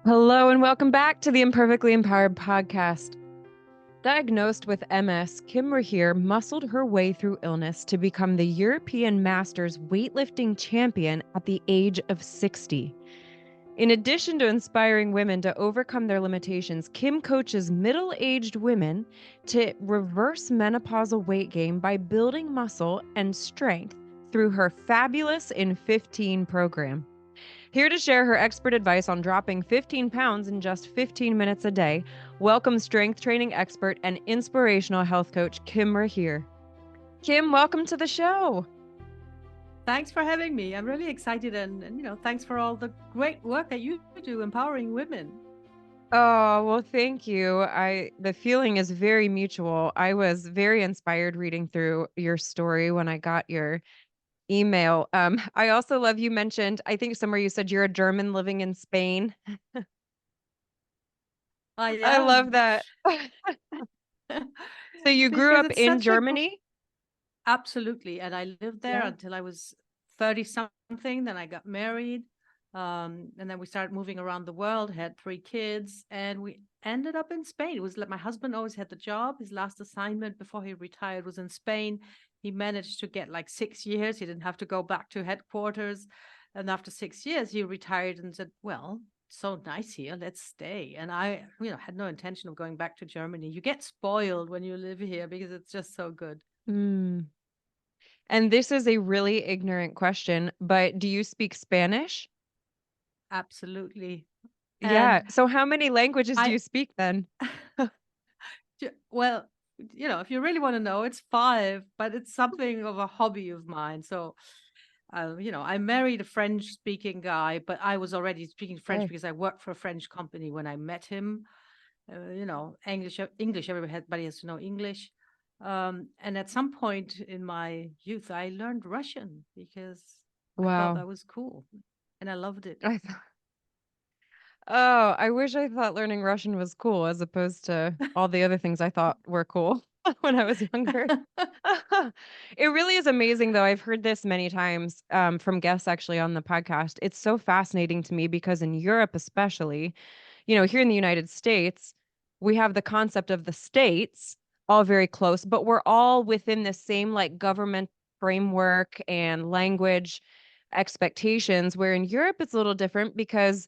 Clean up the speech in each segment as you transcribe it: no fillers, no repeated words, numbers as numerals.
Hello and welcome back to the Imperfectly Empowered podcast. Diagnosed with MS, Kim Rahir muscled her way through illness to become the European Masters weightlifting champion at the age of 60. In addition to inspiring women to overcome their limitations, Kim coaches middle-aged women to reverse menopausal weight gain by building muscle and strength through her Fabulous in 15 program. Here to share her expert advice on dropping 15 pounds in just 15 minutes a day, welcome strength training expert and inspirational health coach, Kim Rahir. Kim, welcome to the show. Thanks for having me. I'm really excited and thanks for all the great work that you do empowering women. Oh, well, thank you. The feeling is very mutual. I was very inspired reading through your story when I got your email. I also love you mentioned, I think somewhere you said you're a German living in Spain. I I love am. that. So you grew Because up it's in such a Germany? absolutely. And I lived there Yeah. until I was 30 something. Then I got married. And then we started moving around the world, had 3 kids, and we ended up in Spain. It was like my husband always had the job. His last assignment before he retired was in Spain. He managed to get like 6 years. He didn't have to go back to headquarters. And after 6 years, he retired and said, well, so nice here, let's stay. And I had no intention of going back to Germany. You get spoiled when you live here because it's just so good. Mm. And this is a really ignorant question, but do you speak Spanish? Absolutely. Yeah. And So how many languages do I you speak then? well, if you really want to know, it's five, but it's something of a hobby of mine. So, I married a French speaking guy, but I was already speaking French Okay. because I worked for a French company when I met him. English, everybody has to know English. And at some point in my youth, I learned Russian because I thought Wow. that was cool and I loved it. I th- oh, I wish I thought learning Russian was cool as opposed to all the other things I thought were cool when I was younger. It really is amazing, though. I've heard this many times from guests actually on the podcast. It's so fascinating to me because in Europe, especially, here in the United States, we have the concept of the states all very close, but we're all within the same like government framework and language expectations. Where in Europe, it's a little different because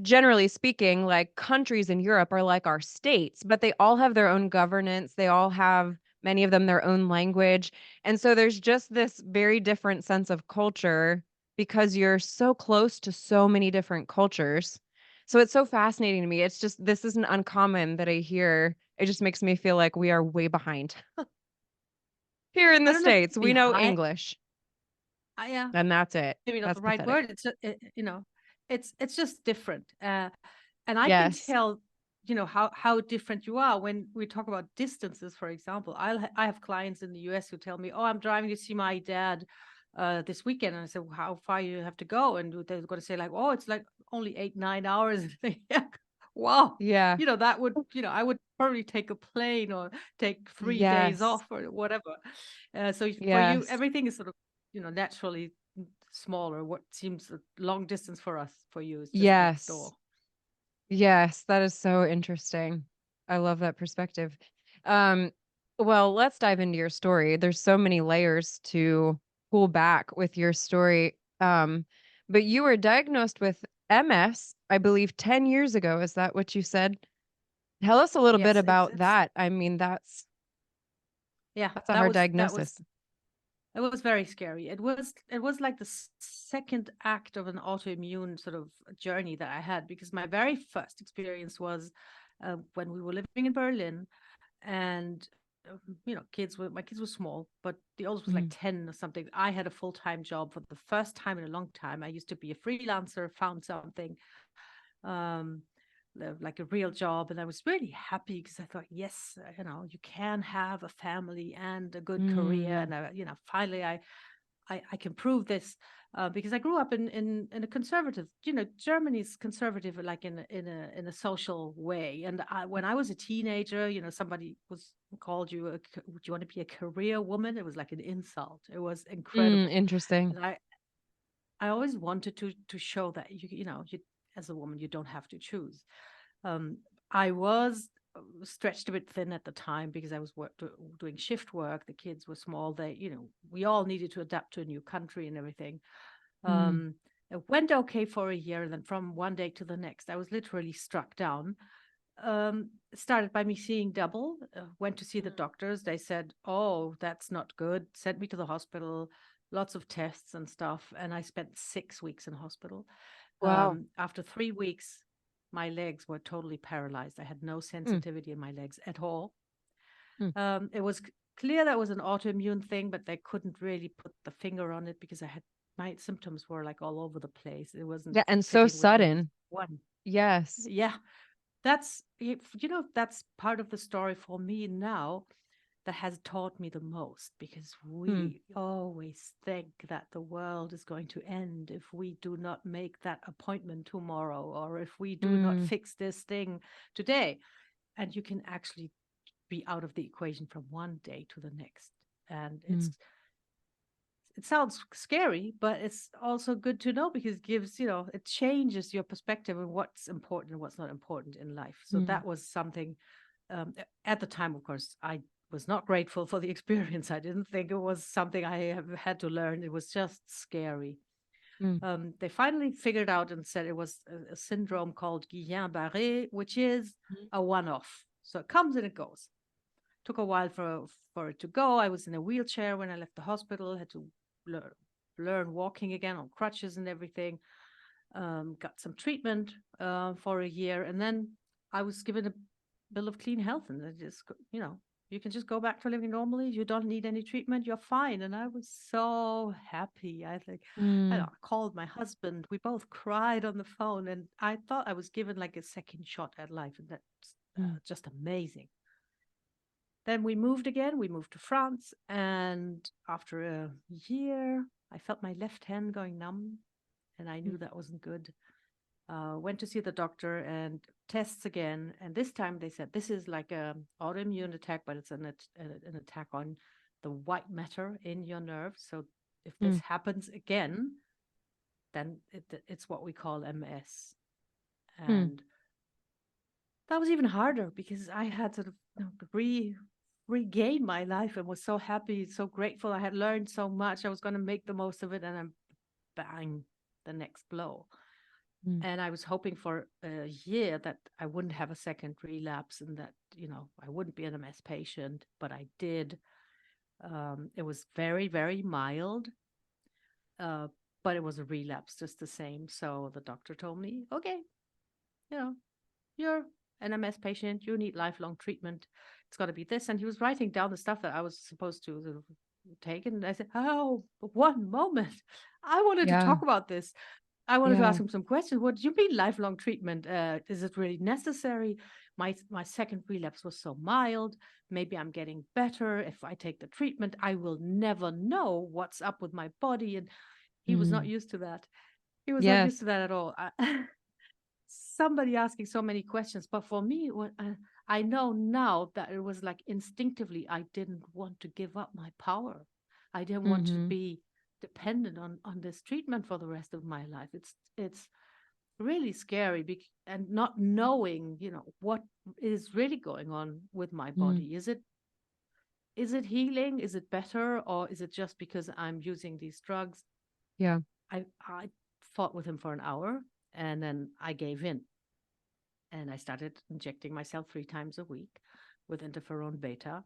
generally speaking, like countries in Europe are like our states, but they all have their own governance. They all have, many of them, their own language. And so there's just this very different sense of culture because you're so close to so many different cultures. So it's so fascinating to me. It's just, this isn't uncommon that I hear. It just makes me feel like we are way behind. Here in I the don't know if States, we know behind, English, yeah, and that's it. maybe not That's the right pathetic. word. It's just different. And I can Yes. tell, how different you are when we talk about distances. For example, I have clients in the US who tell me, "Oh, I'm driving to see my dad this weekend," and I said, well, "How far you have to go?" And they're going to say like, "Oh, it's like only 8 9 hours." And I think, yeah, wow, Yeah. that would, I would probably take a plane or take 3 days Yes. off or whatever. So for you, Yes. everything is sort of, naturally smaller. What seems a long distance for us, for you, is just next Yes. door. Yes, that is so interesting. I love that perspective. Um, well, let's dive into your story. There's so many layers to pull back with your story. But you were diagnosed with MS, I believe, 10 years ago. Is that what you said? Tell us a little bit Yes, about it's that. I mean, yeah, that's a hard that was diagnosis. it was very scary. It was like the second act of an autoimmune sort of journey that I had, because my very first experience was when we were living in Berlin. And my kids were small, but the oldest was like Mhm. 10 or something. I had a full-time job for the first time in a long time. I used to be a freelancer, found something, um like a real job, and I was really happy because I thought, yes, you can have a family and a good career. Mm, And finally I can prove this, because I grew up in a conservative, Germany's conservative, like in a social way. And when I was a teenager, somebody was called you, would you want to be a career woman? It was like an insult. It was incredible. interesting. And I always wanted to show that you as a woman, you don't have to choose. Um, I was stretched a bit thin at the time because I was doing shift work. The kids were small. We all needed to adapt to a new country and everything. Mm. It went okay for a year. And then from one day to the next, I was literally struck down. It started by me seeing double, went to see the doctors. They said, "Oh, that's not good." Sent me to the hospital, lots of tests and stuff. And I spent 6 weeks in hospital. Wow. After 3 weeks, my legs were totally paralyzed. I had no Mm. sensitivity in my legs at all. Mm. It was clear that was an autoimmune thing, but they couldn't really put the finger on it because my symptoms were like all over the place. It wasn't Yeah, and so fitting with any sudden. one. Yes. Yeah, that's part of the story for me now that has taught me the most, because Mm. we always think that the world is going to end if we do not make that appointment tomorrow, or if we do not Mm. fix this thing today. And you can actually be out of the equation from one day to the next. And Mm. it sounds scary, but it's also good to know, because it changes your perspective on what's important and what's not important in life. So Mm. that was something. At the time, of course, I was not grateful for the experience. I didn't think it was something I have had to learn. It was just scary. Mm. They finally figured out and said it was a syndrome called Guillain-Barré, which is Mm. a one-off. So it comes and it goes. Took a while for it to go. I was in a wheelchair when I left the hospital. Had to learn walking again on crutches and everything. Got some treatment for a year, and then I was given a bill of clean health, and I just, you can just go back to living normally. You don't need any treatment. You're fine. And I was so happy. I Mm. called my husband. We both cried on the phone, and I thought I was given like a second shot at life, and that's Mm. just amazing. Then we moved again. We moved to France, and after a year, I felt my left hand going numb, and I knew Mm. that wasn't good. Went to see the doctor and tests again. And this time they said this is like an autoimmune attack, but it's an attack on the white matter in your nerves. So if this Mm. happens again, then it's what we call MS. Mm. And that was even harder because I had sort of regain my life and was so happy, so grateful. I had learned so much. I was going to make the most of it, and then bang, the next blow. Mm. And I was hoping for a year that I wouldn't have a second relapse, and that, I wouldn't be an MS patient, but I did. It was very, very mild, uh, but it was a relapse just the same. So the doctor told me, okay, you know, you're an MS patient, you need lifelong treatment. It's got to be this. And he was writing down the stuff that I was supposed to sort of take. And I said, oh, one moment. I wanted to Yeah. talk about this. I wanted to Yeah. ask him some questions. What do you mean lifelong treatment? Is it really necessary? My second relapse was so mild. Maybe I'm getting better. If I take the treatment, I will never know what's up with my body. And he was not Mm. used to that. He was not used Yes. to that at all. Somebody asking so many questions. But for me, I know now that it was like instinctively, I didn't want to give up my power. I didn't want to Mm-hmm. be dependent on this treatment for the rest of my life. It's really scary, and not knowing, what is really going on with my Mm. body. Is it healing? Is it better? Or is it just because I'm using these drugs? Yeah. I fought with him for an hour, and then I gave in, and I started injecting myself 3 times a week with interferon beta.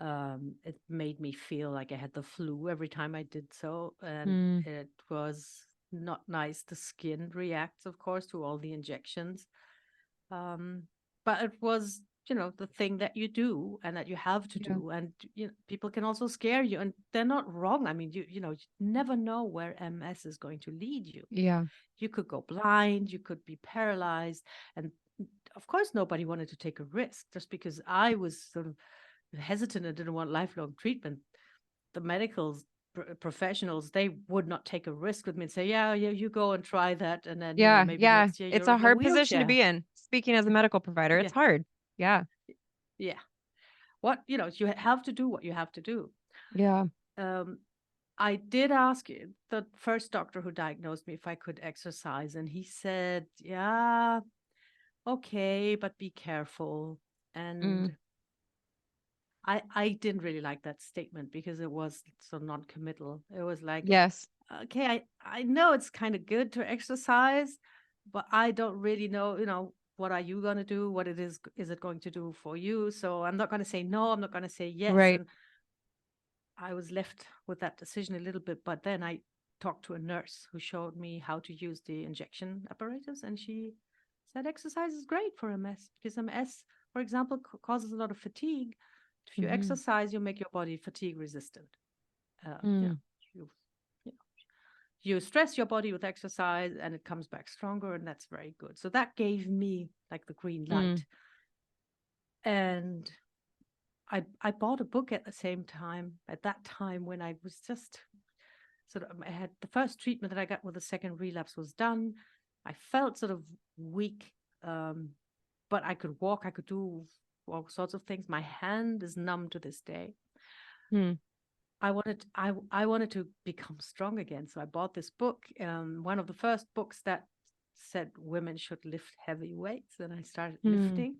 It made me feel like I had the flu every time I did so, and Mm. it was not nice. The skin reacts, of course, to all the injections. Um, but it was, the thing that you do and that you have to Yeah. do. And people can also scare you, and they're not wrong. I mean, you never know where MS is going to lead you. Yeah. You could go blind, you could be paralyzed, and of course, nobody wanted to take a risk. Just because I was sort of hesitant and didn't want lifelong treatment, the medical professionals, they would not take a risk with me and say, yeah, yeah, you go and try that, and then Yeah. maybe Yeah. next year It's you're a in a hard position to wheelchair. be in. Speaking as a medical provider, Yeah, it's hard. Yeah. yeah. What you have to do what you have to do. Yeah. Um, I did ask the first doctor who diagnosed me if I could exercise, and he said, "Yeah, okay, but be careful." Mm. And I didn't really like that statement because it was so non-committal. It was like, Yes. okay, I know it's kind of good to exercise, but I don't really know, what are you going to do? What is it going to do for you? So I'm not going to say no, I'm not going to say yes. Right. And I was left with that decision a little bit, but then I talked to a nurse who showed me how to use the injection apparatus, and she said exercise is great for MS because MS, for example, causes a lot of fatigue. If you Mm-hmm. exercise, you make your body fatigue resistant. Mm. You, you know, you stress your body with exercise, and it comes back stronger, and that's very good. So that gave me like the green Mm. light, and I bought a book at the same time. At that time, when I was just sort of, I had the first treatment that I got with the second relapse was done. I felt sort of weak, um, but I could walk. I could do all sorts of things. My hand is numb to this day. Mm. I wanted to become strong again. So I bought this book, one of the first books that said women should lift heavy weights. And I started Mm. lifting,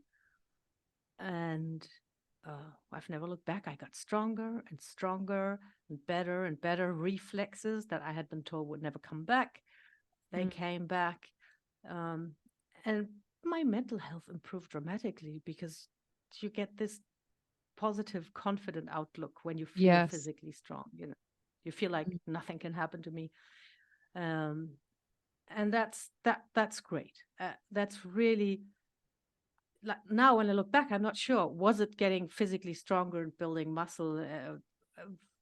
and I've never looked back. I got stronger and stronger and better reflexes that I had been told would never come back. They Mm. came back. Um, and my mental health improved dramatically because you get this positive, confident outlook when you feel Yes. physically strong. You feel like Mm. nothing can happen to me, um, and that's great. That's really, like, now when I look back, I'm not sure, was it getting physically stronger and building muscle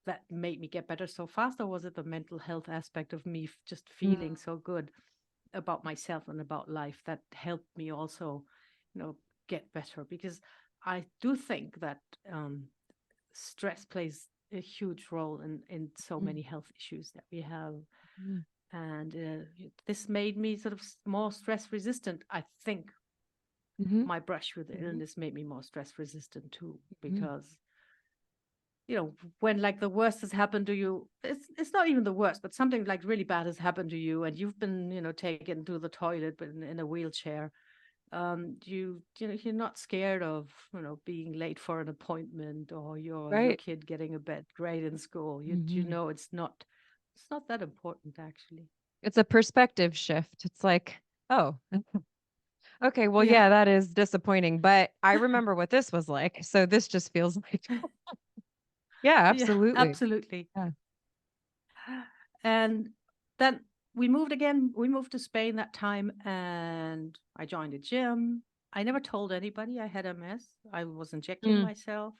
that made me get better so fast, or was it the mental health aspect of me just Mm. feeling so good about myself and about life that helped me also, get better? Because I do think that stress plays a huge role in so Mm. many health issues that we have. Mm. And this made me sort of more stress resistant. I think Mm-hmm. my brush with the Mm-hmm. illness made me more stress resistant too, Mm. because when like the worst has happened to you, it's not even the worst, but something like really bad has happened to you, and you've been taken to the toilet but in a wheelchair. You're not scared of being late for an appointment, or your Right. kid getting a bad grade in school. You Mm-hmm. know it's not that important actually. It's a perspective shift. It's like, oh, okay, well, Yeah. yeah, that is disappointing, but I remember what this was like. So this just feels like, yeah, Yeah, absolutely. absolutely. Yeah. And then we moved again. We moved to Spain that time, and I joined a gym. I never told anybody I had MS. I was injecting Mm. myself.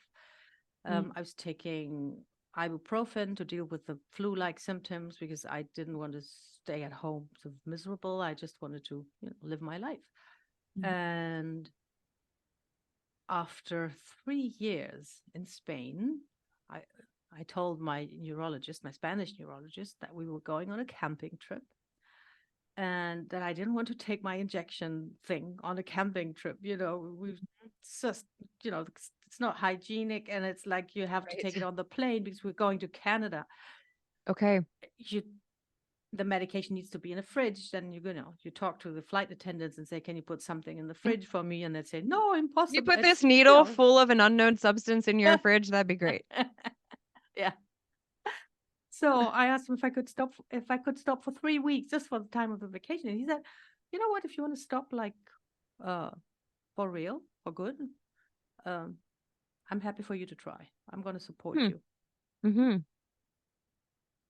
Mm. I was taking ibuprofen to deal with the flu-like symptoms because I didn't want to stay at home so miserable. I just wanted to, live my life. Mm. And after 3 years in Spain, I I told my neurologist, my Spanish neurologist, that we were going on a camping trip, and that I didn't want to take my injection thing on a camping trip. We just, it's not hygienic, and it's like you have to Right. take it on the plane because we're going to Canada. Okay. You The medication needs to be in a fridge. Then you talk to the flight attendants and say, "Can you put something in the fridge for me?" And they say, "No, You impossible." put this needle full of an unknown substance in your fridge, that'd be great. Yeah. So I asked him if I could stop for 3 weeks just for the time of the vacation. And he said, "You know what? If you want to stop, like, uh, for real, for good, um, I'm happy for you to try. I'm going to support Hmm. you." Mm-hmm.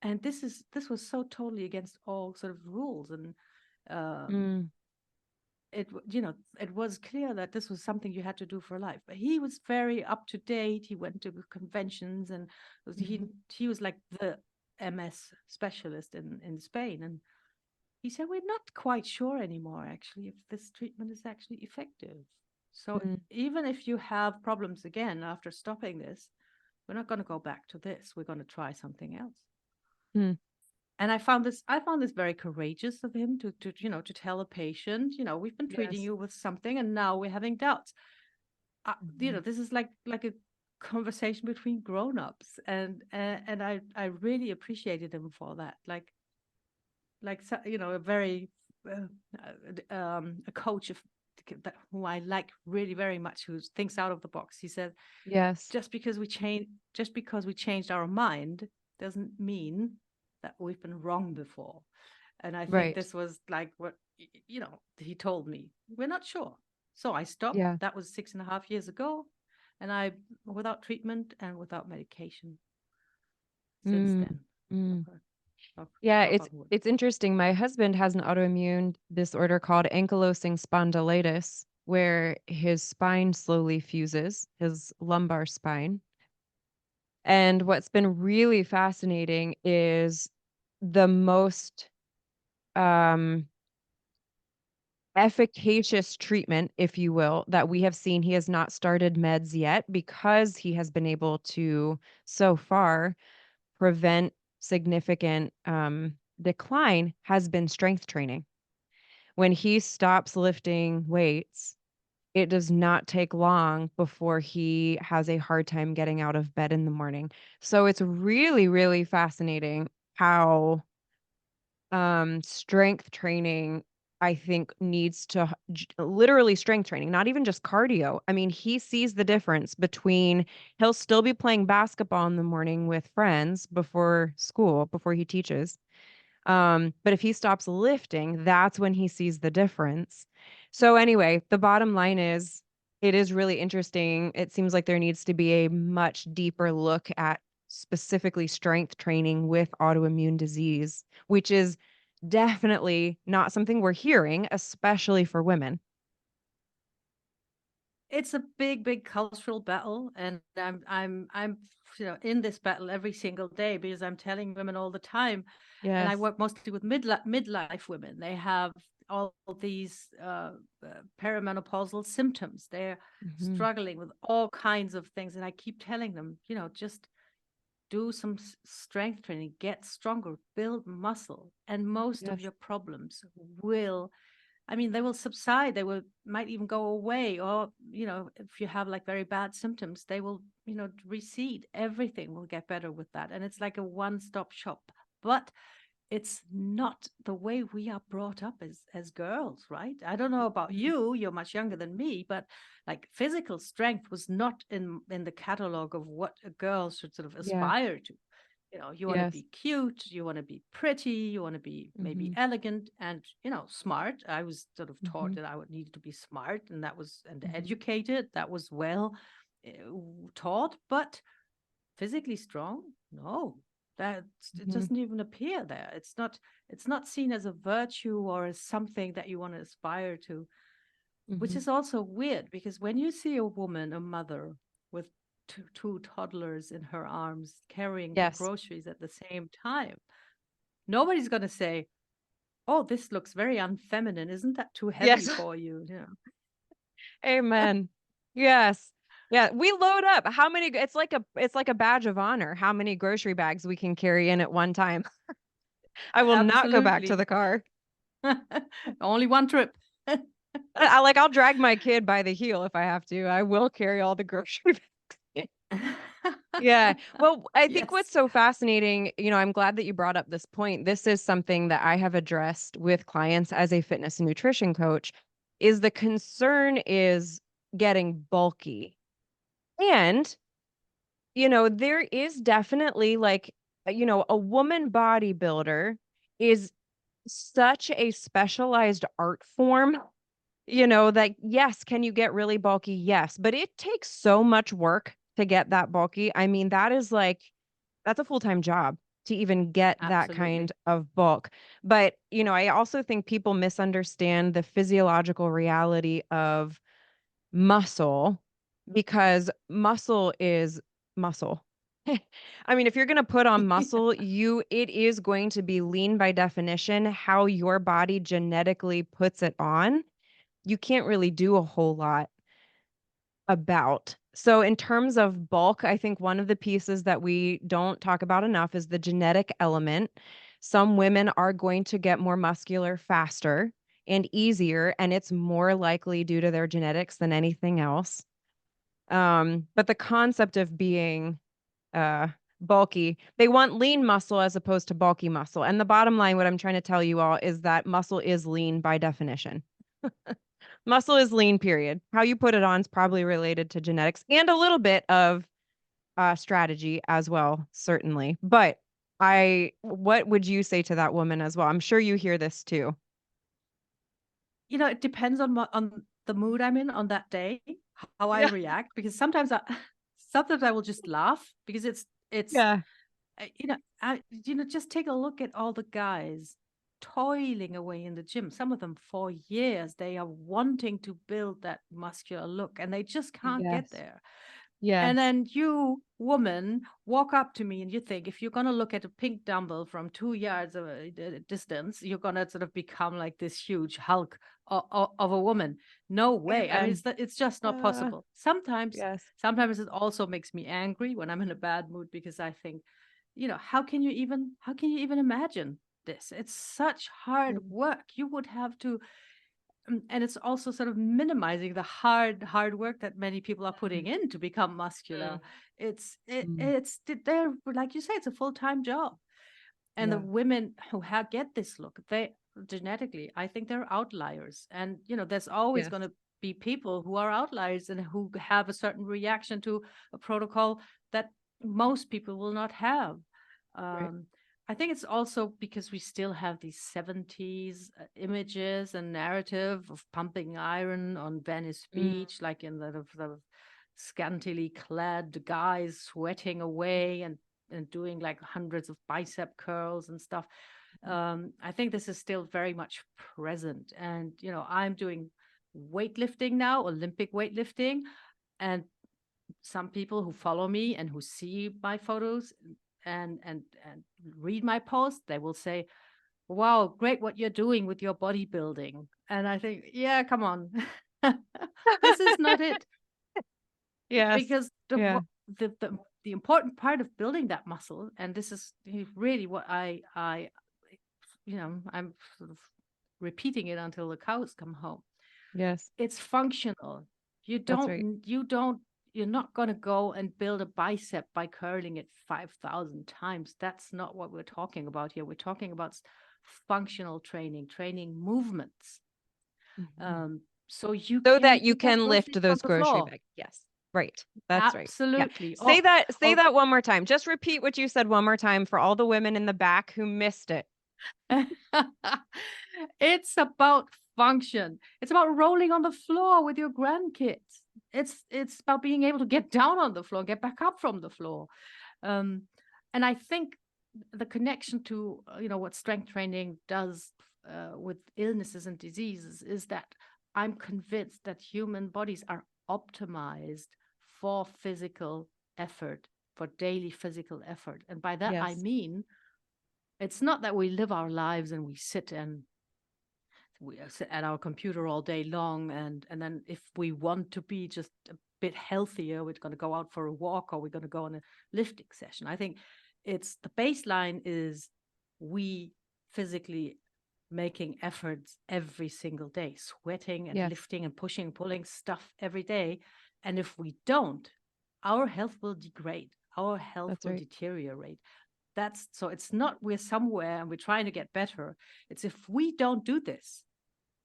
And this was so totally against all sort of rules, and um, Mm. it was clear that this was something you had to do for life. But he was very up to date. He went to conventions, and he Mm-hmm. he was like the MS specialist in Spain. And he said, "We're not quite sure anymore, actually, if this treatment is actually effective. So Mm. even if you have problems again after stopping this, we're not going to go back to this. We're going to try something else." Mm. And I found this very courageous of him to tell a patient, we've been treating Yes. you with something, and now we're having doubts. Mhm. This is like a conversation between grown-ups, and I really appreciated him for that. A very a coach of who I like really very much, who thinks out of the box. He said, Yes. just because we changed our mind doesn't mean that we've been wrong before. And I think Right. this was like what he told me. We're not sure. So I stopped. Yeah. That was 6.5 years ago. And I, without treatment and without medication since Mm, then. mm. Knock, knock, Yeah, knock it's on wood. it's interesting. My husband has an autoimmune disorder called ankylosing spondylitis, where his spine slowly fuses, his lumbar spine. And what's been really fascinating is the most um efficacious treatment, if you will, that we have seen. He has not started meds yet because he has been able to, so far, prevent significant decline, has been strength training. When he stops lifting weights, it does not take long before he has a hard time getting out of bed in the morning. So it's really, really fascinating how strength training, I think, needs to literally strength training, not even just cardio. I mean, he sees the difference between he'll still be playing basketball in the morning with friends before school, before he teaches. But if he stops lifting, that's when he sees the difference. So anyway, the bottom line is it is really interesting. It seems like there needs to be a much deeper look at specifically strength training with autoimmune disease, which is definitely not something we're hearing, especially for women. It's a big, big cultural battle, and I'm in this battle every single day because I'm telling women all the time, and I Yes. work mostly with midlife women. They have all these perimenopausal symptoms. They're Hmm. struggling with all kinds of things, and I keep telling them, just do some strength training, get stronger, build muscle, and most of Yes. your problems will, I mean, they will subside. They will might even go away, or if you have like very bad symptoms, they will recede. Everything will get better with that, and it's like a one-stop shop. But it's not the way we are brought up as girls, right? I don't know about Mhm. you. You're much younger than me, but like physical strength was not in the catalog of what a girl should sort of Yeah. aspire to. You want to Yes. be cute, you want to be pretty, you want to be maybe Hmm. elegant and smart. I was sort of taught Hmm. that I would need to be smart, and that was, and Hmm. educated. That was well uh, taught, but physically strong, no, that it Hmm. doesn't even appear there. It's not seen as a virtue or as something that you want to aspire to, which Hmm. is also weird because when you see a woman, a mother with two toddlers in her arms carrying the Yes. groceries at the same time, nobody's going to say, oh, this looks very unfeminine, isn't that too heavy Yes. for you? Amen. Yes. Yeah, we load up. How many it's like a badge of honor how many grocery bags we can carry in at one time. I will not go back to Absolutely. the car. Only one trip. I'll drag my kid by the heel if I have to. I will carry all the grocery bags. Yeah. Well, I think what's Yes. so fascinating, I'm glad that you brought up this point. This is something that I have addressed with clients as a fitness and nutrition coach, is the concern is getting bulky. And there is definitely like, a woman bodybuilder is such a specialized art form, that yes, can you get really bulky? Yes, but it takes so much work to get that bulky. I mean, that's a full-time job to even get that kind Absolutely. of bulk. But, I also think people misunderstand the physiological reality of muscle because muscle is muscle. I mean, if you're going to put on muscle, it is going to be lean by definition. How your body genetically puts it on, you can't really do a whole lot about. So in terms of bulk, I think one of the pieces that we don't talk about enough is the genetic element. Some women are going to get more muscular faster and easier, and it's more likely due to their genetics than anything else. But the concept of being uh bulky, they want lean muscle as opposed to bulky muscle. And the bottom line, what I'm trying to tell you all is that muscle is lean by definition. Muscle is lean, period. How you put it on is probably related to genetics and a little bit of strategy as well, certainly. But what would you say to that woman as well? I'm sure you hear this too. It depends on on the mood I'm in on that day, how I Yeah. react, because sometimes I will just laugh because it's Yeah. just take a look at all the guys toiling away in the gym. Some of them for years, they are wanting to build that muscular look and they just can't get Yes. there. And Yes. then you, woman, walk up to me and you think if you're going to look at a pink dumbbell from 2 yards of a distance, you're going to sort of become like this huge hulk of a woman. No way. I mean, Amen. it's just not Uh, possible. Sometimes, yes. sometimes it also makes me angry when I'm in a bad mood because I think, how can you even imagine this? It's such hard Mm, work. You would have to and it's also sort of minimizing the hard work that many people are putting mm, in to become muscular. mm, mm. They're like you say, it's a full-time job. And the Yeah. women who get this look, they genetically, I think they're outliers. And there's always Yes. going to be people who are outliers and who have a certain reaction to a protocol that most people will not have. Right. um, I think it's also because we still have these 70s images and narrative of pumping iron on Venice Mm, Beach, like in the scantily clad guys sweating away and doing like hundreds of bicep curls and stuff. I think this is still very much present. And, I'm doing weightlifting now, Olympic weightlifting. And some people who follow me and who see my photos and read my post, they will say, wow, great what you're doing with your bodybuilding. And I think, yeah, come on. This is not it. yes. Because Yeah. the important part of building that muscle, and this is really what I'm sort of repeating it until the cows come home. Yes. It's functional. You That's right. don't you don't you're not going to go and build a bicep by curling it 5,000 times. That's not what we're talking about here. We're talking about functional training movements. Mhm. So you So can that you pick up can lift groceries from those the grocery floor. bags. Yes. Right. That's right. Yeah. Absolutely. Say Or that one more time. Just repeat what you said one more time for all the women in the back who missed it. it's about function. It's about rolling on the floor with your grandkids. It's about being able to get down on the floor, get back up from the floor. Um, and I think the connection to what strength training does with illnesses and diseases is that I'm convinced that human bodies are optimized for physical effort, for daily physical effort. And by that I Yes. mean it's not that we live our lives and we sit at our computer all day long, and then if we want to be just a bit healthier, we're going to go out for a walk or we're going to go on a lifting session. I think it's the baseline is we physically making efforts every single day, sweating and Yes. lifting and pushing, pulling stuff every day. And if we don't, our health will degrade, our health That's will right. deteriorate. That's so it's not we're somewhere and we're trying to get better. It's if we don't do this,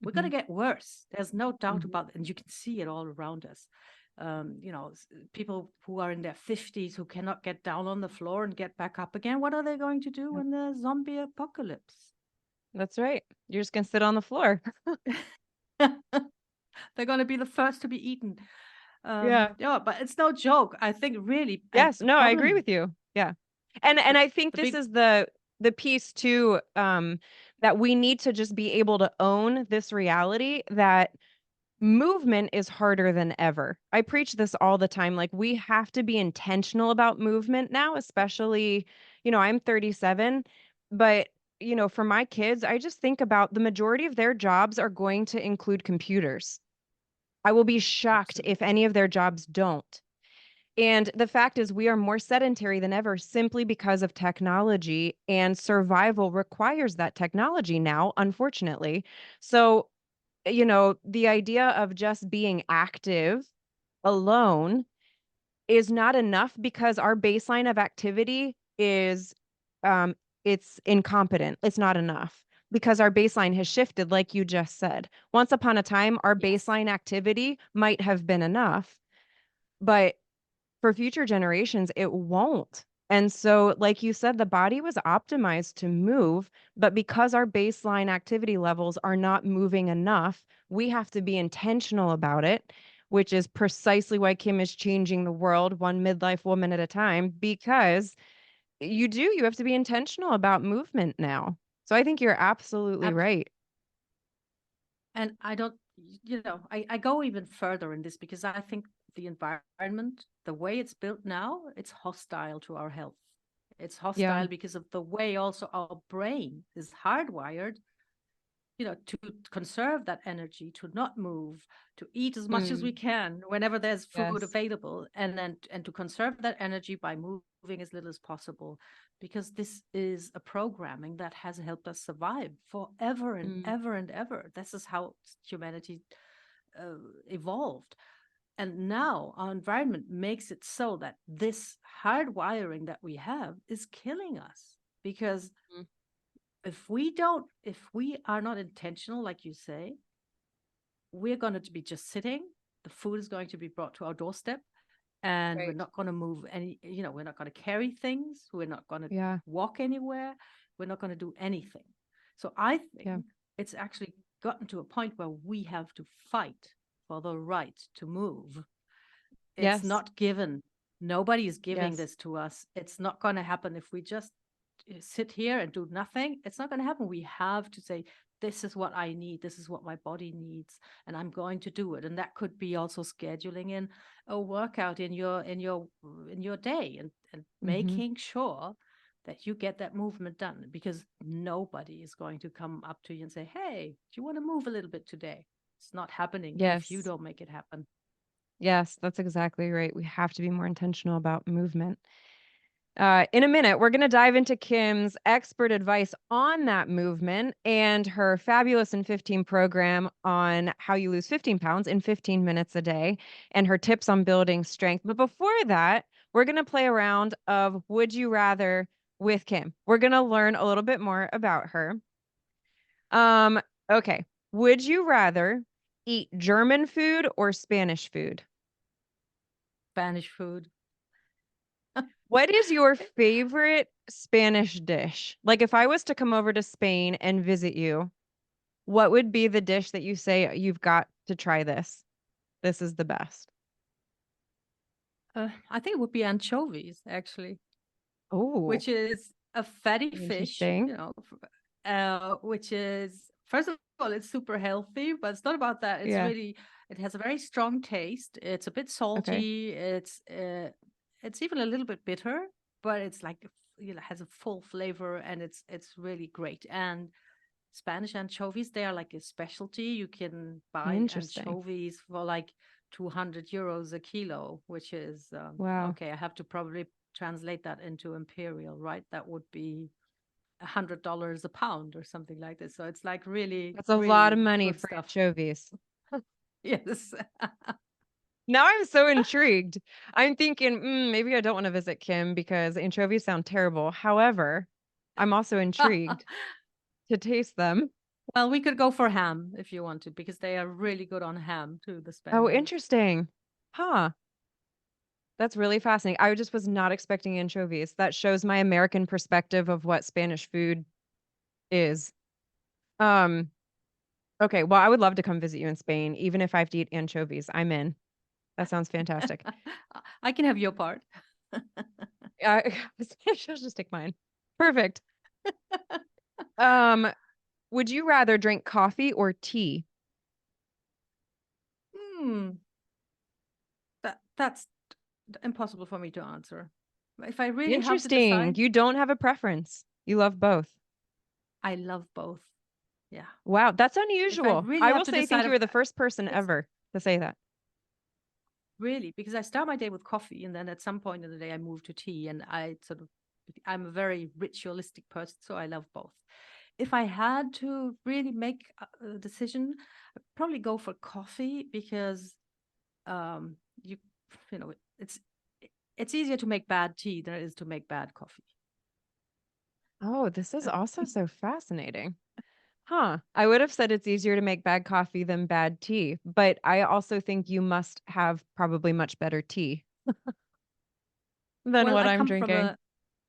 we're going Hmm. to get worse. There's no doubt Hmm. about it. And you can see it all around us. People who are in their 50s who cannot get down on the floor and get back up again. What are they going to do Yep. when the zombie apocalypse? That's right. You're just gonna sit on the floor. They're going to be the first to be eaten. Yeah. Yeah, but it's no joke. I think really, and Yes. the No, I agree problem, with you. Yeah. And the, I think the this big, is the piece too, that we need to just be able to own this reality that movement is harder than ever. I preach this all the time. Like we have to be intentional about movement now, especially, I'm 37, but for my kids, I just think about the majority of their jobs are going to include computers. I will be shocked if absolutely. any of their jobs don't. And the fact is, we are more sedentary than ever simply because of technology, and survival requires that technology now, unfortunately. So, the idea of just being active alone is not enough because our baseline of activity is um it's incompetent. It's not enough because our baseline has shifted like you just said. Once upon a time our Yes. baseline activity might have been enough, but for future generations, it won't. And so, like you said, the body was optimized to move, but because our baseline activity levels are not moving enough, we have to be intentional about it, which is precisely why Kim is changing the world one midlife woman at a time, because you have to be intentional about movement now. So I think you're absolutely right. And I don't, I go even further in this because I think the environment, the way it's built now, it's hostile to our health. It's Yeah. hostile because of the way also our brain is hardwired, to conserve that energy, to not move, to eat as much as we Mm, can whenever there's food yes. available, and to conserve that energy by moving as little as possible, because this is a programming that has helped us survive forever and Mm, ever and ever. This is how humanity evolved. And now our environment makes it so that this hardwiring that we have is killing us, because mm, if we are not intentional, like you say, we're going to be just sitting. The food is going to be brought to our doorstep, and we're right. not going to move any, we're not going to carry things. We're not going to Yeah. walk anywhere. We're not going to do anything. So I Yeah. think it's actually gotten to a point where we have to fight for the right to move. It's Yes. not given. Nobody is giving Yes. this to us. It's not going to happen if we just sit here and do nothing. It's not going to happen. We have to say, this is what I need. This is what my body needs, and I'm going to do it. And that could be also scheduling in a workout in your day, and Mm-hmm. making sure that you get that movement done, because nobody is going to come up to you and say, hey, do you want to move a little bit today? It's not happening if you Yes. don't make it happen. Yes, that's exactly right. We have to be more intentional about movement. In a minute, we're going to dive into Kim's expert advice on that movement and her fabulous in 15 program on how you lose 15 pounds in 15 minutes a day and her tips on building strength. But before that, we're going to play a round of Would You Rather with Kim. We're going to learn a little bit more about her. Um, okay. Would you rather eat German food or Spanish food? Spanish food. What is your favorite Spanish dish? Like if I was to come over to Spain and visit you, what would be the dish that you say you've got to try this? This is the best. I think it would be anchovies, actually, Oh, which is a fatty fish, interesting. which is, first of all, it's super healthy, but it's not about that. Yeah. It has a very strong taste. It's a bit Okay. salty. It's even a little bit bitter, but it's like, has a full flavor, and it's really great. And Spanish anchovies, they are like a specialty. You can buy Interesting. anchovies for like 200 euros a kilo, which is, Wow. okay. I have to probably translate that into imperial, right? That would be $100 a pound or something like this. So it's like really, That's a lot of really money good for stuff. anchovies. Yes. Now I'm so intrigued. I'm thinking, maybe I don't want to visit Kim because anchovies sound terrible. However, I'm also intrigued to taste them. Well, we could go for ham if you want to, because they are really good on ham too, the Oh, Spaniards. interesting. Huh. That's really fascinating. I just was not expecting anchovies. That shows my American perspective of what Spanish food is. Um, okay, well, I would love to come visit you in Spain, even if I have to eat anchovies. I'm in. That sounds fantastic. I can have your part. I she'll just take mine. Perfect. Um, would you rather drink coffee or tea? Hmm. That's impossible for me to answer. If I really have to Interesting. decide, You don't have a preference. You love both. I love both. Yeah. Wow, that's If I unusual. really I have will to say, I think decide, you were the first person it's ever to say that. really because I start my day with coffee, and then at some point in the day I move to tea, and I'm a very ritualistic person, so I love both. If I had to really make a decision, I'd probably go for coffee, because um you you know it's it's easier to make bad tea than it is to make bad coffee. Oh, this is also so fascinating. Huh. I would have said it's easier to make bad coffee than bad tea, but I also think you must have probably much better tea than Well, what I'm drinking.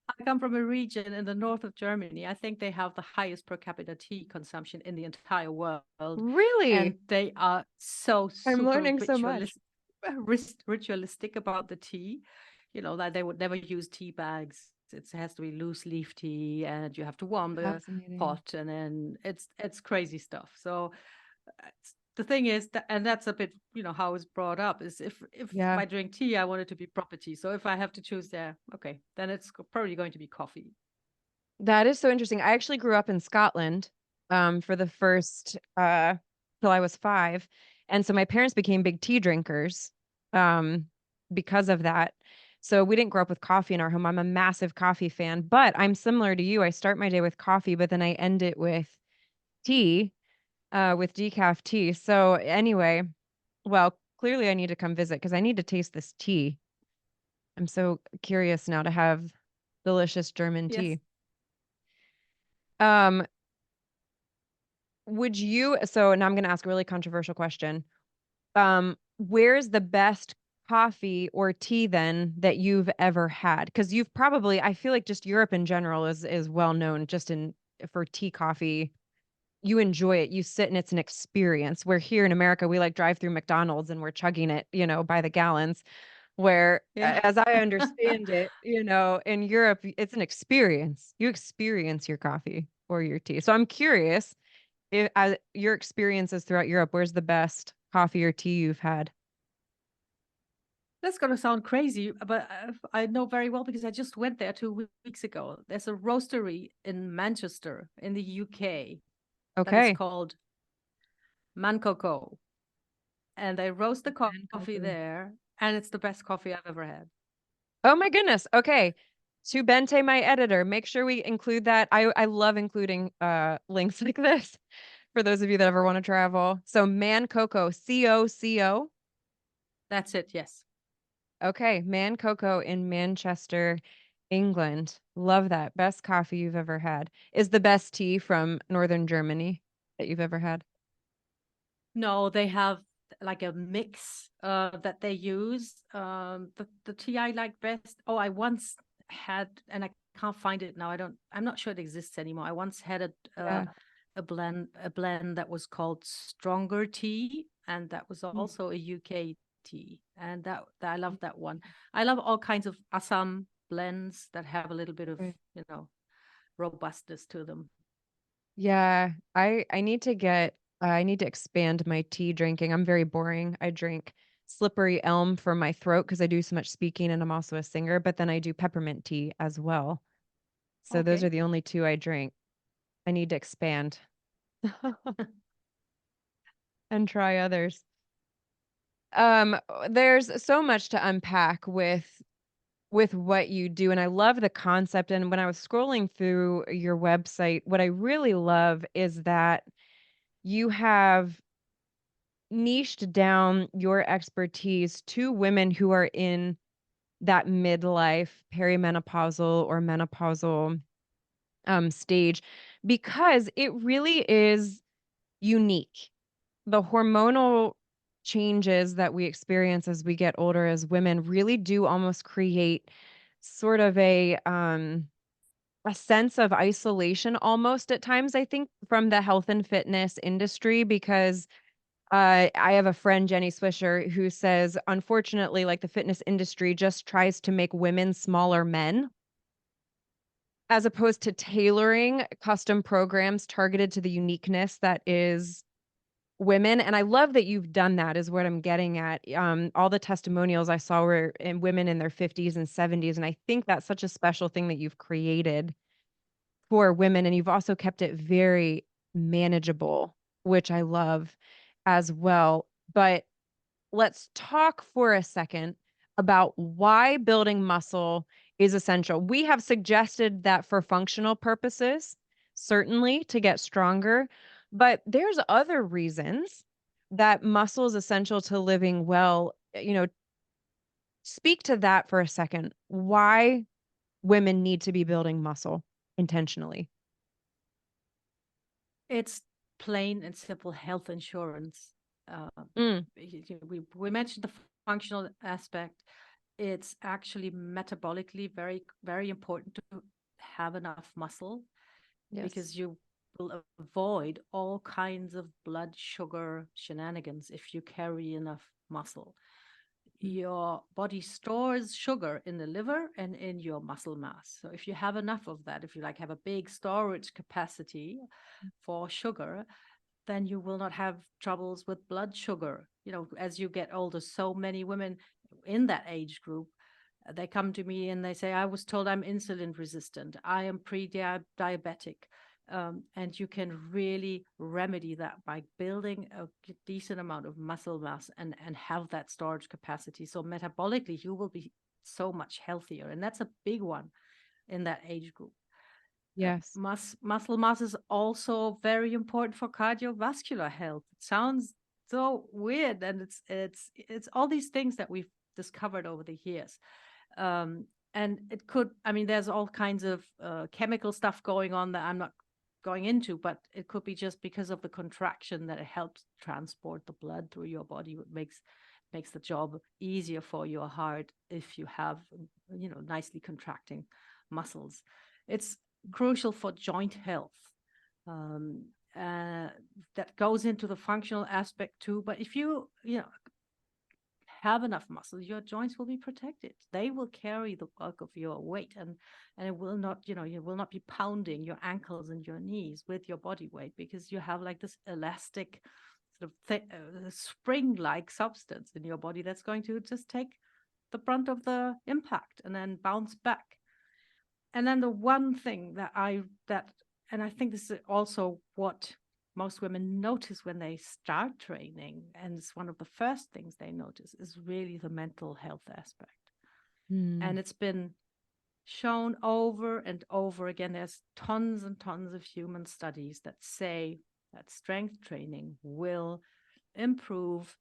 I come from a region in the north of Germany. I think they have the highest per capita tea consumption in the entire world, and Really? they are so I'm super learning so much. ritualistic about the tea. You know, that they would never use tea bags. It has to be loose leaf tea, and you have to warm the Fascinating. pot, and then it's crazy stuff. So the thing is that, and that's a bit, how it's brought up is if Yeah. I drink tea, I want it to be proper tea. So if I have to choose there, okay, then it's probably going to be coffee. That is so interesting. I actually grew up in Scotland, for the first till I was 5. And so my parents became big tea drinkers, um, because of that. So we didn't grow up with coffee in our home. I'm a massive coffee fan, but I'm similar to you. I start my day with coffee, but then I end it tea, with decaf tea. So anyway, well, clearly I need to come visit because I need to taste this tea. I'm so curious now to have delicious German Yes. tea. Um, Would you, so now I'm going to ask a really controversial question. Where's the best coffee or tea then that you've ever had? Because you've probably, I feel like just Europe in general is well known just in for tea coffee. You enjoy it. You sit and it's an experience. Where here in America, we like drive through McDonald's and we're chugging it, by the gallons. Where, Yeah. as I understand it, in Europe, it's an experience. You experience your coffee or your tea. So I'm curious your experiences throughout Europe, where's the best coffee or tea you've had? That's going to sound crazy, but I know very well because I just went there 2 weeks ago. There's a roastery in Manchester in the UK that is Okay. called Man Coco, and they roast the And coffee cocoa. there, and it's the best coffee I've ever had. Oh my goodness. Okay. To Bente, my editor, make sure we include that. I love including links like this for those of you that ever want to travel. So Man Coco, COCO. That's it. Yes. Okay, Man Coco in Manchester, England. Love that. Best coffee you've ever had. Is the best tea from Northern Germany that you've ever had. No, they have like a mix that they use. The tea I like best. Oh, I once had, and I can't find it now. I'm not sure it exists anymore. I once had Yeah. a blend that was called Stronger Tea, and that was Mm. also a UK tea, and that I love that one. I love all kinds of Assam blends that have a little bit of, Right. robustness to them. Yeah, I need to expand my tea drinking. I'm very boring. I drink slippery elm for my throat because I do so much speaking and I'm also a singer, but then I do peppermint tea as well. So those are Okay. the only two I drink. I need to expand and try others. There's so much to unpack with what you do, and I love the concept. And when I was scrolling through your website, what I really love is that you have niched down your expertise to women who are in that midlife, perimenopausal or menopausal stage, because it really is unique. The hormonal changes that we experience as we get older as women really do almost create sort of a sense of isolation almost at times, I think, from the health and fitness industry because I have a friend, Jenny Swisher, who says, unfortunately, like the fitness industry just tries to make women smaller men as opposed to tailoring custom programs targeted to the uniqueness that is women. And I love that you've done that, is what I'm getting at. All the testimonials I saw were in women in their 50s and 70s. And I think that's such a special thing that you've created for women. And you've also kept it very manageable, which I love as well. But let's talk for a second about why building muscle is essential. We have suggested that for functional purposes, certainly to get stronger, but there's other reasons that muscle is essential to living well, Speak to that for a second. Why women need to be building muscle intentionally. It's plain and simple health insurance. Uh, Mm, we mentioned the functional aspect. It's actually metabolically very important to have enough muscle yes. because you will avoid all kinds of blood sugar shenanigans if you carry enough muscle. Mm, Your body stores sugar in the liver and in your muscle mass. So if you have enough of that, if you like have a big storage capacity for sugar, then you will not have troubles with blood sugar. As you get older, so many women in that age group, they come to me and they say, I was told I'm insulin resistant. I am pre-diabetic. And you can really remedy that by building a decent amount of muscle mass and have that storage capacity. So metabolically, you will be so much healthier. And that's a big one in that age group. yes. Muscle mass is also very important for cardiovascular health. It sounds so weird, and it's all these things that we've discovered over the years. Um, and it could, I mean, there's all kinds of chemical stuff going on that I'm not going into, but it could be just because of the contraction that it helps transport the blood through your body. It makes the job easier for your heart if you have, nicely contracting muscles. It's crucial for joint health. Um, that goes into the functional aspect too. But if you have enough muscle, your joints will be protected. They will carry the bulk of your weight, and it will not, you will not be pounding your ankles and your knees with your body weight because you have like this elastic sort of spring-like substance in your body that's going to just take the brunt of the impact and then bounce back. And then the one thing and I think this is also what most women notice when they start training, and it's one of the first things they notice, is really the mental health aspect. Mm, And it's been shown over and over again. There's tons and tons of human studies that say that strength training will improve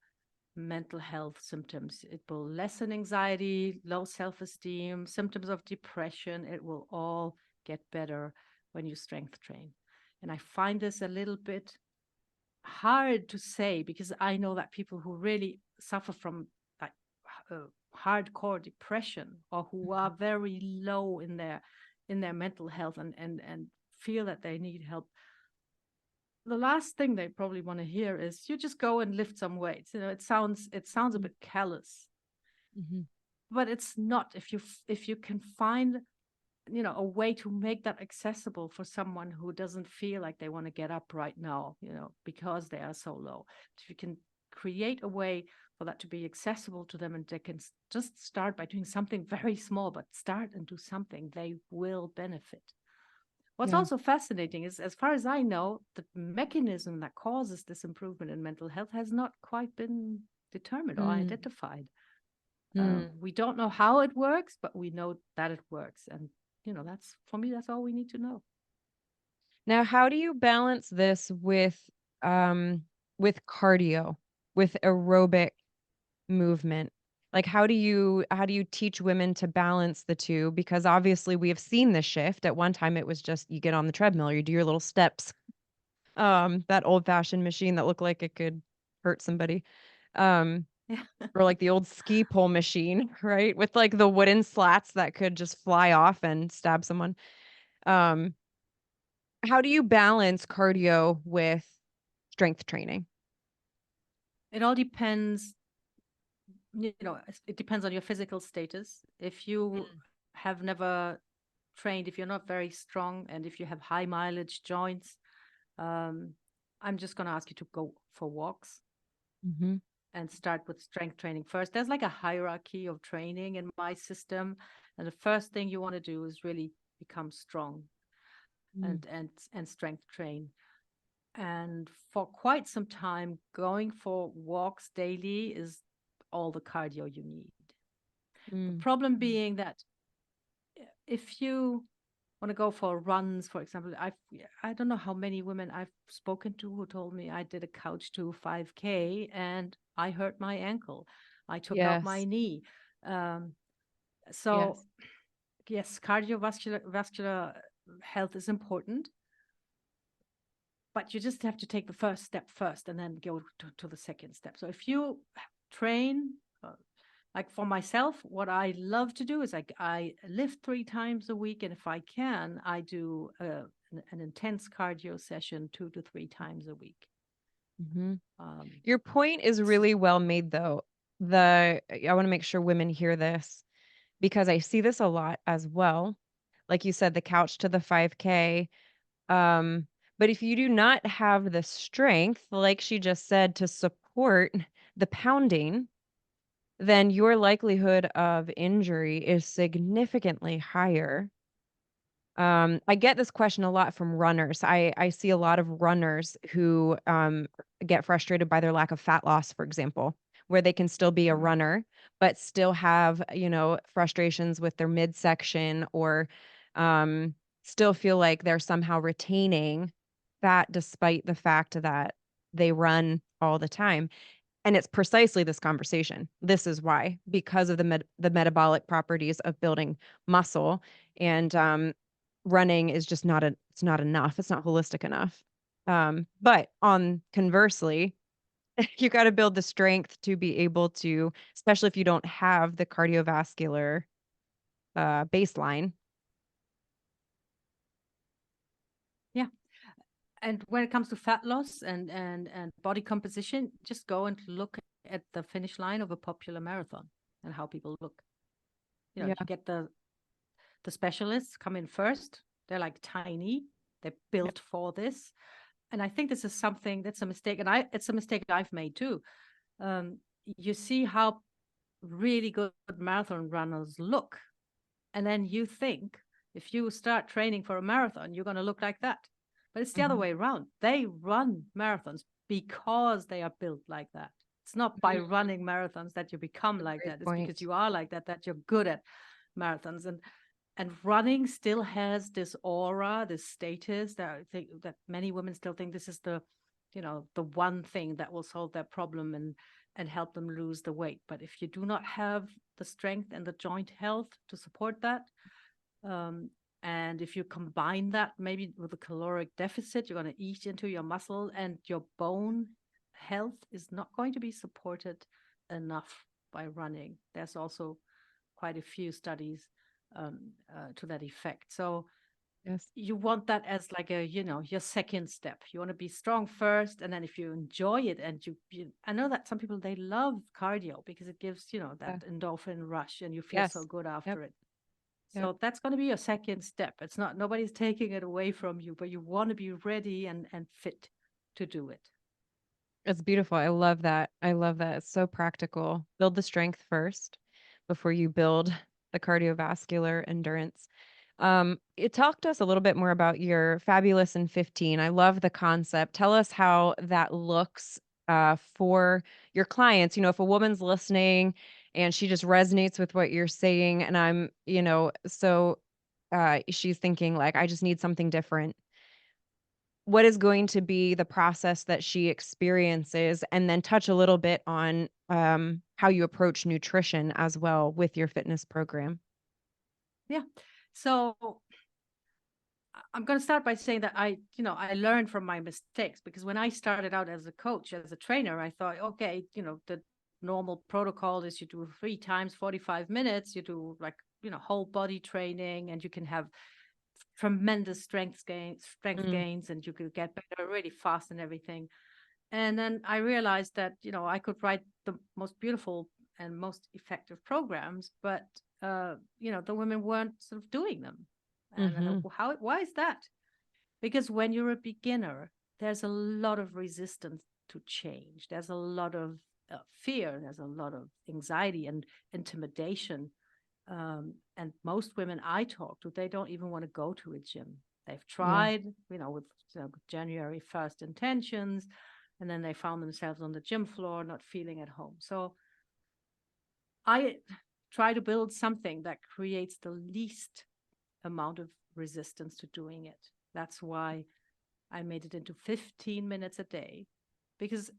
mental health symptoms. It will lessen anxiety, low self esteem, symptoms of depression. It will all get better when you strength train. And I find this a little bit hard to say because I know that people who really suffer from like hardcore depression or who are very low in their mental health and feel that they need help, the last thing they probably want to hear is you just go and lift some weights. It sounds a mm, bit callous, mhm. but it's not. If you can find a way to make that accessible for someone who doesn't feel like they want to get up right now, because they are so low. If you can create a way for that to be accessible to them and they can just start by doing something very small, but start and do something, they will benefit. What's Yeah. also fascinating is, as far as I know, the mechanism that causes this improvement in mental health has not quite been determined or Mm, identified. mm. We don't know how it works, but we know that it works. And, that's for me, that's all we need to know. Now, how do you balance this um with cardio, with aerobic movement? Like how do you teach women to balance the two? Because obviously we have seen this shift. At one time it was just you get on the treadmill, you do your little steps. That old-fashioned machine that looked like it could hurt somebody. Um, Yeah. or like the old ski pole machine, right? With like the wooden slats that could just fly off and stab someone. Um, how do you balance cardio with strength training? It all depends, it depends on your physical status. If you Mm, have never trained, if you're not very strong, and if you have high mileage joints, um, I'm just going to ask you to go for walks mhm, and start with strength training first. There's like a hierarchy of training in my system. And the first thing you want to do is really become strong mm, and strength train. And for quite some time, going for walks daily is all the cardio you need. The mm, problem being that if you want to go for runs, for example, I don't know how many women I've spoken to who told me I did a couch to 5K and I hurt my ankle. I took out my yes. knee. Um, so Yes. yes, cardiovascular vascular health is important, but you just have to take the first step first and then go to the second step. So if you train, like for myself, what I love to do is I lift 3 times a week, and if I can, I do an intense cardio session 2 to 3 times a week. Hmm. Um, Your point is really well made, though. I want to make sure women hear this because I see this a lot as well. Like you said, the couch to the 5K. Um, but if you do not have the strength, like she just said, to support the pounding, then your likelihood of injury is significantly higher. I get this question a lot from runners. I see a lot of runners who get frustrated by their lack of fat loss, for example, where they can still be a mhm. runner, but still have, frustrations with their midsection or um, still feel like they're somehow retaining fat despite the fact that they run all the time. And it's precisely this conversation. This is why, because of the metabolic properties of building muscle, and running is just it's not enough. It's not holistic enough. But on conversely, you got to build the strength to be able to, especially if you don't have the cardiovascular baseline. Yeah. And when it comes to fat loss and body composition, just go and look at the finish line of a popular marathon and how people look. Yeah. You get the specialists come in first. They're like tiny. They're Yeah. built for this. And I think this is something that's a mistake. And it's a mistake I've made too. Um, you see how really good marathon runners look. And then you think if you start training for a marathon, you're going to look like that. But it's the other Mhm. way around. They run marathons because they are built like that. It's not by Mhm. running marathons that you become That's a like great that. It's because point. you are like that, that you're good at marathons. And running still has this aura, this status that I think that many women still think this is the one thing that will solve their problem and help them lose the weight. But if you do not have the strength and the joint health to support that, um, and if you combine that maybe with a caloric deficit, you're going to eat into your muscle, and your bone health is not going to be supported enough by running. There's also quite a few studies to that effect. So Yes. you want that as like your second step. You want to be strong first, and then if you enjoy it and I know that some people, they love cardio because it gives that Yeah. endorphin rush and you feel so Yes. good Yep. after it. Yep. So that's going to be your second step. It's not, nobody's taking it away from you, but you want to be ready and fit to do it. It's beautiful. I love that. I love that. It's so practical. Build the strength first before you build the cardiovascular endurance. It talked to us a little bit more about your fabulous in 15. I love the concept. Tell us how that looks for your clients. If a woman's listening and she just resonates with what you're saying, and she's thinking like, I just need something different. What is going to be the process that she experiences? And then touch a little bit on how you approach nutrition as well with your fitness program. Yeah. So I'm going to start by saying that I learned from my mistakes, because when I started out as a coach, as a trainer, I thought, okay, the normal protocol is you do 3 times 45 minutes, you do like, whole body training, and you can have tremendous strength Mm, gains, and you could get better really fast and everything. And then I realized that, I could write the most beautiful and most effective programs, but, the women weren't sort of doing them. And then mhm. why is that? Because when you're a beginner, there's a lot of resistance to change. There's a lot of fear. There's a lot of anxiety and intimidation. And most women I talk to, they don't even want to go to a gym. They've Yeah. tried, with January 1st intentions, and then they found themselves on the gym floor, not feeling at home. So I try to build something that creates the least amount of resistance to doing it. That's why I made it into 15 minutes a day, because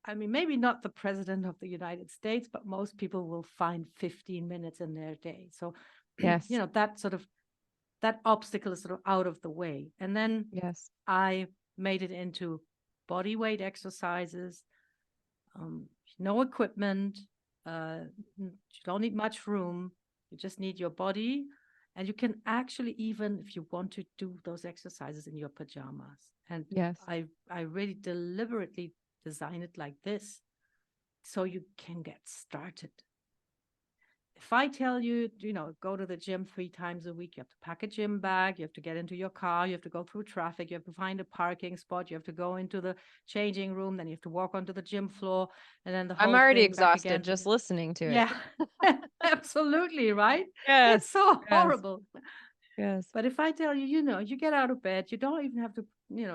I mean, maybe not the president of the United States, but most people will find 15 minutes in their day. So, Yes. that obstacle is sort of out of the way. And then Yes. I made it into body weight exercises, um, no equipment. You don't need much room. You just need your body. And you can actually, even if you want to do those exercises in your pajamas. And Yes. I really deliberately design it like this so you can get started. If I tell you, go to the gym 3 times a week, you have to pack a gym bag, you have to get into your car, you have to go through traffic, you have to find a parking spot, you have to go into the changing room, then you have to walk onto the gym floor, and then the I'm whole already thing back exhausted again. just listening to it. Yeah, absolutely, right? Yes. It's so Yes. horrible. Yes. But if I tell you, you get out of bed, you don't even have to,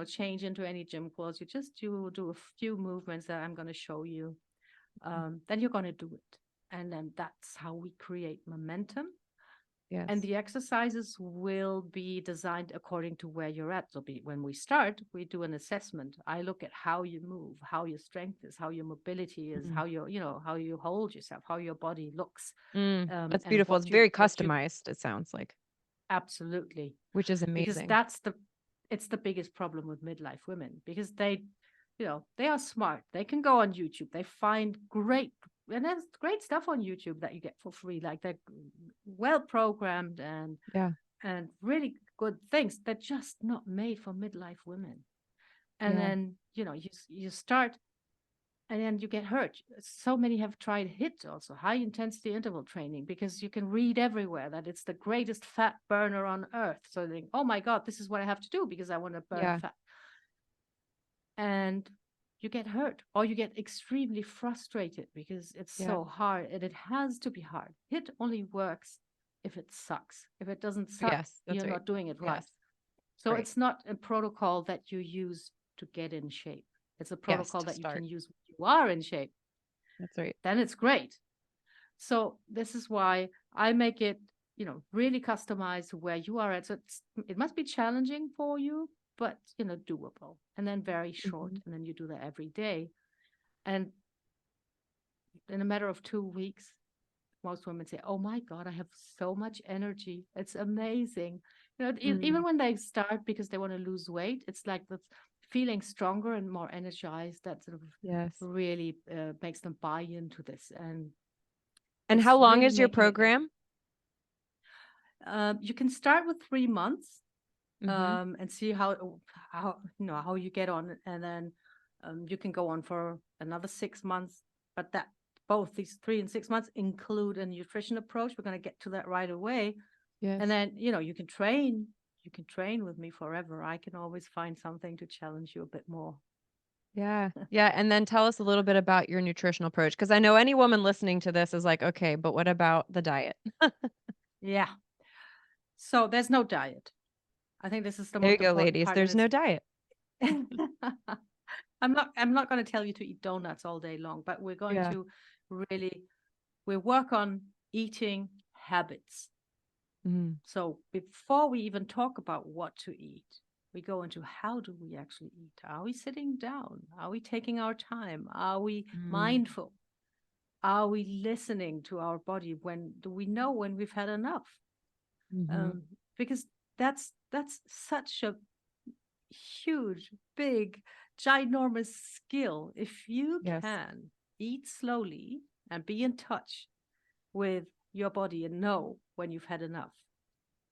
change into any gym clothes. You do a few movements that I'm going to show you. Then you're going to do it. And then that's how we create momentum. And Yes. the exercises will be designed according to where you're at. So when we start, we do an assessment. I look at how you move, how your strength is, how your mobility is, Mm. how how you hold yourself, how your body looks, That's and beautiful. It's very customized, it sounds like, absolutely, which is because amazing. it's the biggest problem with midlife women, because they are smart. They can go on YouTube. They find and there's great stuff on YouTube that you get for free. Like they're well programmed Yeah. and really good things. They're just not made for midlife women. And Yeah. then, you start and then you get hurt. So many have tried HIIT, also high intensity interval training, because you can read everywhere that it's the greatest fat burner on earth. So they think, oh my God, this is what I have to do because I want to burn Yeah. fat. And you get hurt or you get extremely frustrated because it's Yeah. so hard, and it has to be hard. HIIT only works if it sucks. If it doesn't suck, Yes. That's you're right. not doing it right. Yes. So Right. it's not a protocol that you use to get in shape. It's a Yes. protocol To that you can start. use when you are in shape. That's right. Then it's great. So this is why I make it, really customized to where you are at. So it must be challenging for you, but doable, and then very short, Hmm. and then you do that every day. And in a matter of 2 weeks, most women say, "Oh my God, I have so much energy. It's amazing." Even Mm. when they start because they want to lose weight, it's like the feeling stronger and more energized that sort of Yes. really makes them buy into this, and And how it's long really is your making it. program? You can start with 3 months, Hmm. and see how you get on, and then you can go on for another 6 months. But that both these 3 and 6 months include a nutrition approach. We're going to get to that right away, and Yes. then you can train. You can train with me forever. I can always find something to challenge you a bit more. Yeah. Yeah. And then tell us a little bit about your nutritional approach. Because I know any woman listening to this is like, okay, but what about the diet? Yeah. So there's no diet. I think this is the There you most go, important ladies. part, and There's no diet. I'm not going to tell you to eat donuts all day long, but we're going Yeah. to really we work on eating habits. Mm. So before we even talk about what to eat, we go into how do we actually eat? Are we sitting down? Are we taking our time? Are we Mm. mindful? Are we listening to our body? When do we know when we've had enough? Hmm. Um, because that's such a huge, big, ginormous skill. If you Yes. can eat slowly and be in touch with your body and know when you've had enough,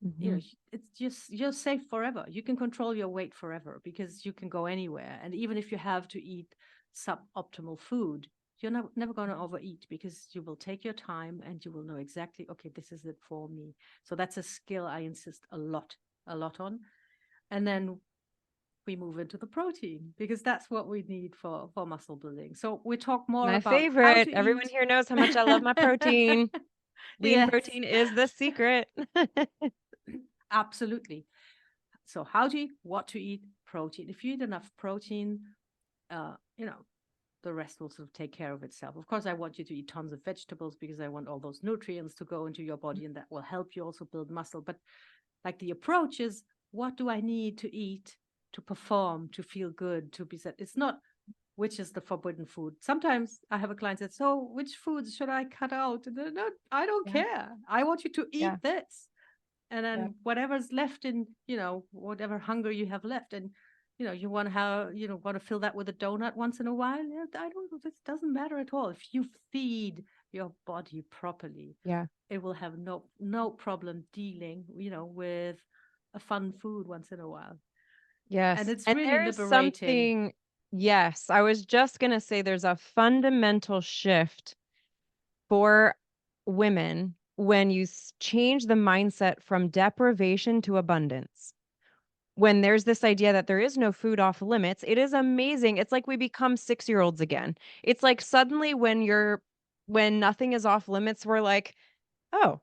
Hmm. it's just you're safe forever. You can control your weight forever because you can go anywhere. And even if you have to eat suboptimal food, you're never going to overeat because you will take your time and you will know exactly, okay, this is it for me. So that's a skill I insist a lot on. And then we move into the protein because that's what we need for muscle building. So we talk more My about how favorite. to Everyone eat. here knows how much I love my protein. Lean Yes, protein is the secret. absolutely. So how to eat, what to eat, protein. If you eat enough protein, uh, you know, the rest will sort of take care of itself. Of course, I want you to eat tons of vegetables because I want all those nutrients to go into your body, and that will help you also build muscle. But like the approach is, what do I need to eat to perform, to feel good, to be set? It's not which is the forbidden food. Sometimes I have a client that, so which foods should I cut out? And no, I don't Yeah. care. I want you to Yeah. eat this. And Yeah. then whatever's left in, whatever hunger you have left. And, you want to have, want to fill that with a donut once in a while. Yeah, I don't know. This doesn't matter at all. If you feed your body properly, Yeah. it will have no problem dealing, with a fun food once in a while. And Yes. it's And really there's liberating. something, yes, I was just going to say there's a fundamental shift for women when you change the mindset from deprivation to abundance. When there's this idea that there is no food off limits, it is amazing. It's like we become 6-year-olds again. It's like suddenly when nothing is off limits, we're like, oh,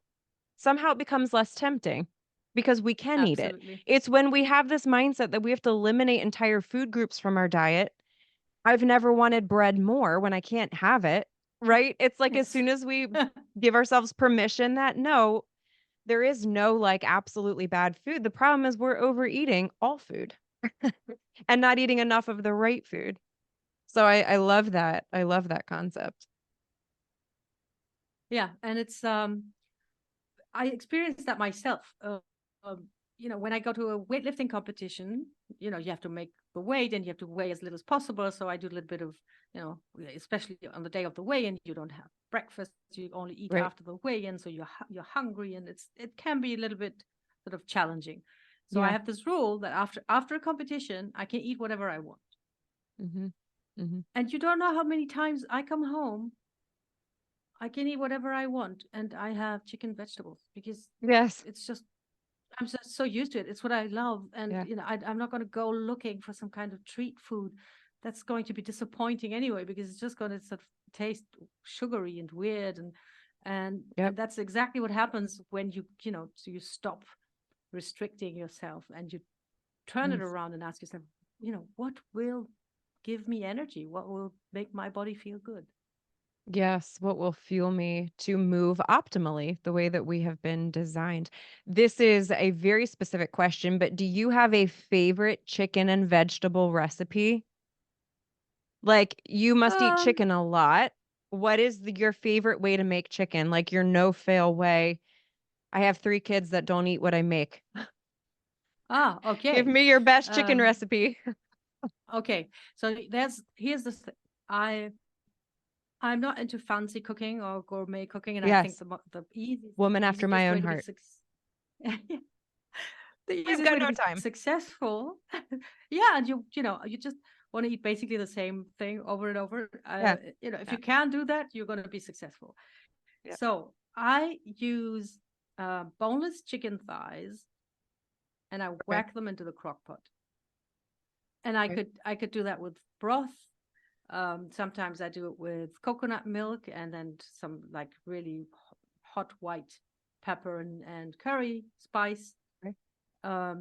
somehow it becomes less tempting because we can eat it. Absolutely. It's when we have this mindset that we have to eliminate entire food groups from our diet. I've never wanted bread more when I can't have it, right? It's like as Yes. soon as we give ourselves permission that no, there is no like absolutely bad food. The problem is we're overeating all food and not eating enough of the right food. So I love that. I love that concept. Yeah. And it's, I experienced that myself. Um, when I go to a weightlifting competition, you have to make the weight and you have to weigh as little as possible. So I do a little bit of, especially on the day of the weigh-in, you don't have breakfast. You only eat Right. after the weigh-in, so you're hungry, and it can be a little bit sort of challenging. So I Yeah. have this rule that after a competition, I can eat whatever I want. Mm-hmm. Mm-hmm. And you don't know how many times I come home, I can eat whatever I want, and I have chicken vegetables because Yes. it's just I'm just so used to it. It's what I love. And, Yeah. I'm not going to go looking for some kind of treat food that's going to be disappointing anyway, because it's just going to sort of taste sugary and weird. And Yep. that's exactly what happens when so you stop restricting yourself and you turn it Yes. around and ask yourself, what will give me energy? What will make my body feel good? Yes, what will fuel me to move optimally the way that we have been designed? This is a very specific question, but do you have a favorite chicken and vegetable recipe? Like, you must eat Um, chicken a lot. What is your favorite way to make chicken? Like, your no fail way. I have 3 kids that don't eat what I make. Give okay. me your best chicken Um, recipe. okay. So here's the I'm not into fancy cooking or gourmet cooking, and I think Yes, the easiest woman after my easiest own way to be heart. the I've easiest got way to no be time. successful, yeah, and you just want to eat basically the same thing over and over. Yeah. If Yeah. you can do that, you're going to be successful. Yeah. So I use boneless chicken thighs, and I Okay. whack them into the crock pot. And I Okay. could do that with broth. Sometimes I do it with coconut milk and then some like really hot white pepper and curry spice. Okay.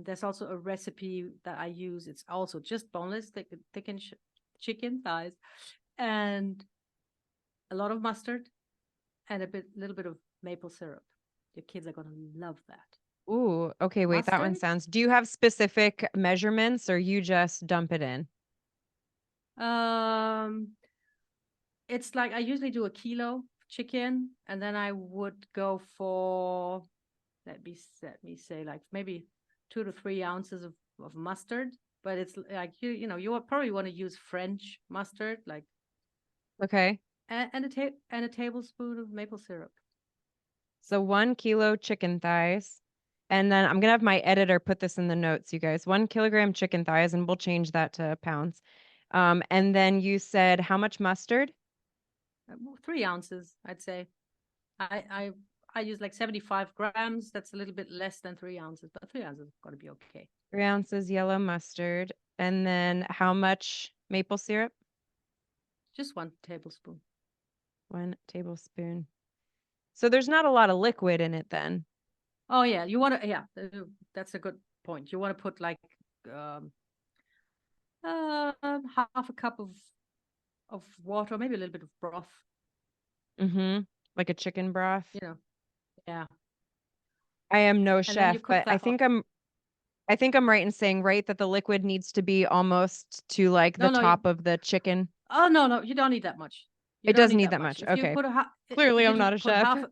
There's also a recipe that I use. It's also just boneless, thickened chicken thighs, and a lot of mustard and little bit of maple syrup. Your kids are gonna love that. Ooh, okay, wait, that one Mustard. sounds. Do you have specific measurements or you just dump it in? Um, it's like I usually do a kilo chicken, and then I would go for let me say like maybe 2 to 3 ounces of mustard. But it's like you would probably want to use French mustard, like Okay. and a tablespoon of maple syrup. So 1 kilo chicken thighs. And then I'm gonna have my editor put this in the notes, you guys. 1 kilogram chicken thighs, and we'll change that to pounds. And then you said how much mustard? 3 ounces, I'd say. I I I use like 75 grams. That's a little bit less than 3 ounces, but 3 ounces is going to be okay. 3 ounces yellow mustard. And then how much maple syrup? Just 1 tablespoon. 1 tablespoon. So there's not a lot of liquid in it then. Oh yeah, you want to yeah, that's a good point. You want to put like um, half a cup of water, maybe a little bit of broth. Mm-hmm. Like a chicken broth. You know, yeah, I am no and then you chef, cook but that. I think I'm right in saying, right, that the liquid needs to be almost to like the No, no, top of the chicken. Oh no, no, you don't need that much. You It don't doesn't need need that that much. much. If you Okay. put Clearly, if you I'm just not a put chef. half.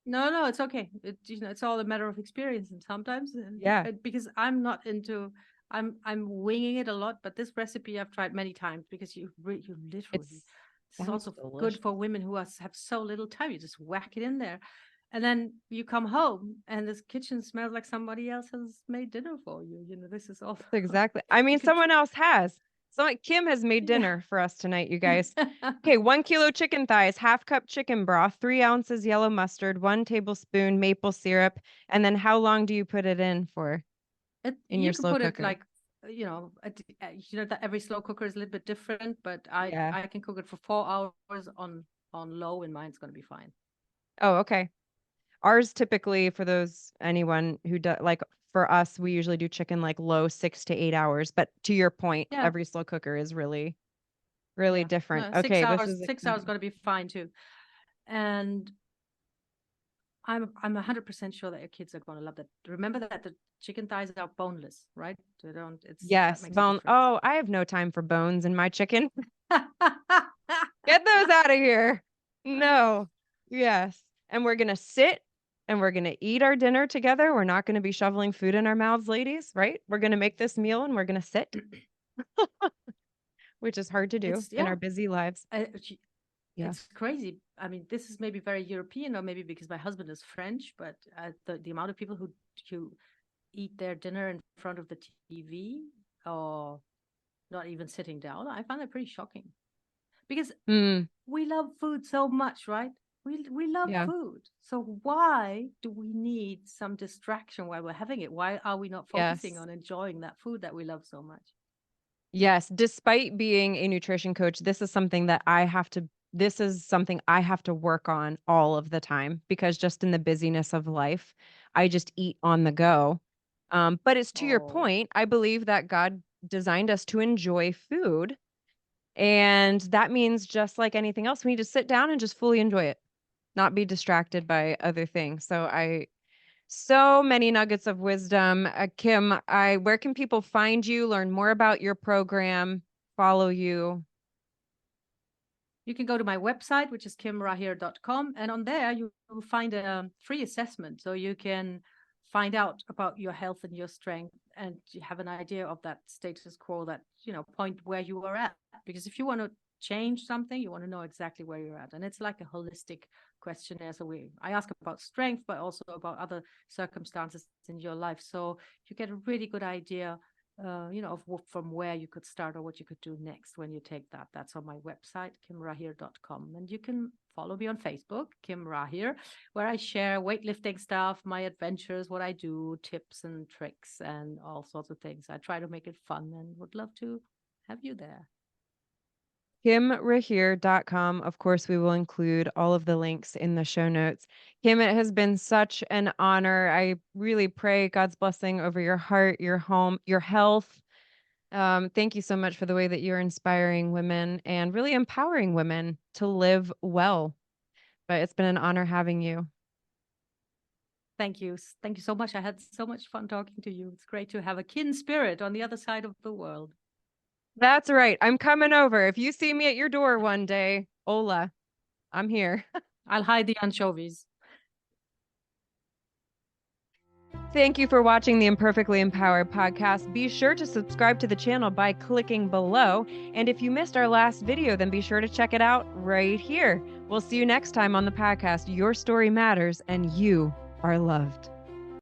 No, no, it's okay. It's all a matter of experience, and sometimes Yeah. because I'm not into. I'm winging it a lot, but this recipe I've tried many times because you It literally. This is sounds also good delicious. for women who have so little time. You just whack it in there, and then you come home and this kitchen smells like somebody else has made dinner for you. This is all. Exactly. I mean, You could, someone else has. So Kim has made yeah. dinner for us tonight, you guys. Okay, 1 kilo chicken thighs, half cup chicken broth, 3 ounces yellow mustard, 1 tablespoon maple syrup. And then how long do you put it in for in your You can slow put it cooker? like that every slow cooker is a little bit different, but Yeah. I can cook it for 4 hours on low, and mine's gonna be fine. Oh, okay. Ours typically for those anyone who does like for us, we usually do chicken like low 6 to 8 hours. But to your point, Yeah, every slow cooker is really, really yeah. different. No, six Okay, this hours. is 6 hours exciting. gonna be fine too. And I'm 100% sure that your kids are gonna love that. Remember that the chicken thighs are boneless, right? They don't. That Yes, makes a bone. difference. Oh, I have no time for bones in my chicken. Get those out of here. No. Yes. And we're going to sit and we're going to eat our dinner together. We're not going to be shoveling food in our mouths, ladies, right? We're going to make this meal and we're going to sit, which is hard to do It's in yeah. our busy lives. Yeah. It's crazy. I mean, this is maybe very European, or maybe because my husband is French, but the amount of people who eat their dinner in front of the TV or not even sitting down, I find that pretty shocking. Because Mm, we love food so much, right? We love yeah. food. So why do we need some distraction while we're having it? Why are we not focusing Yes. on enjoying that food that we love so much? Yes, despite being a nutrition coach, this is something I have to work on all of the time because just in the busyness of life, I just eat on the go. But it's to your Oh, point, I believe that God designed us to enjoy food. And that means just like anything else, we need to sit down and just fully enjoy it, not be distracted by other things. So many nuggets of wisdom. Kim, where can people find you, learn more about your program, follow you? you can go to my website, which is kimrahir.com, and on there you will find a free assessment. So you can find out about your health and your strength, and you have an idea of that status quo, that, point where you are at. Because if you want to change something, you want to know exactly where you're at. And it's like a holistic questionnaire. So I ask about strength, but also about other circumstances in your life. So you get a really good idea from where you could start or what you could do next when you take that. That's on my website, kimrahir.com. And you can follow me on Facebook, Kim Rahir, where I share weightlifting stuff, my adventures, what I do, tips and tricks, and all sorts of things. I try to make it fun and would love to have you there. KimRahir.com. Of course, we will include all of the links in the show notes. Kim, it has been such an honor. I really pray God's blessing over your heart, your home, your health. Thank you so much for the way that you're inspiring women and really empowering women to live well. But it's been an honor having you. Thank you. Thank you so much. I had so much fun talking to you. It's great to have a kin spirit on the other side of the world. That's right. I'm coming over. If you see me at your door one day, hola, I'm here. I'll hide the anchovies. Thank you for watching the Imperfectly Empowered podcast. Be sure to subscribe to the channel by clicking below. And if you missed our last video, then be sure to check it out right here. We'll see you next time on the podcast. Your story matters and you are loved.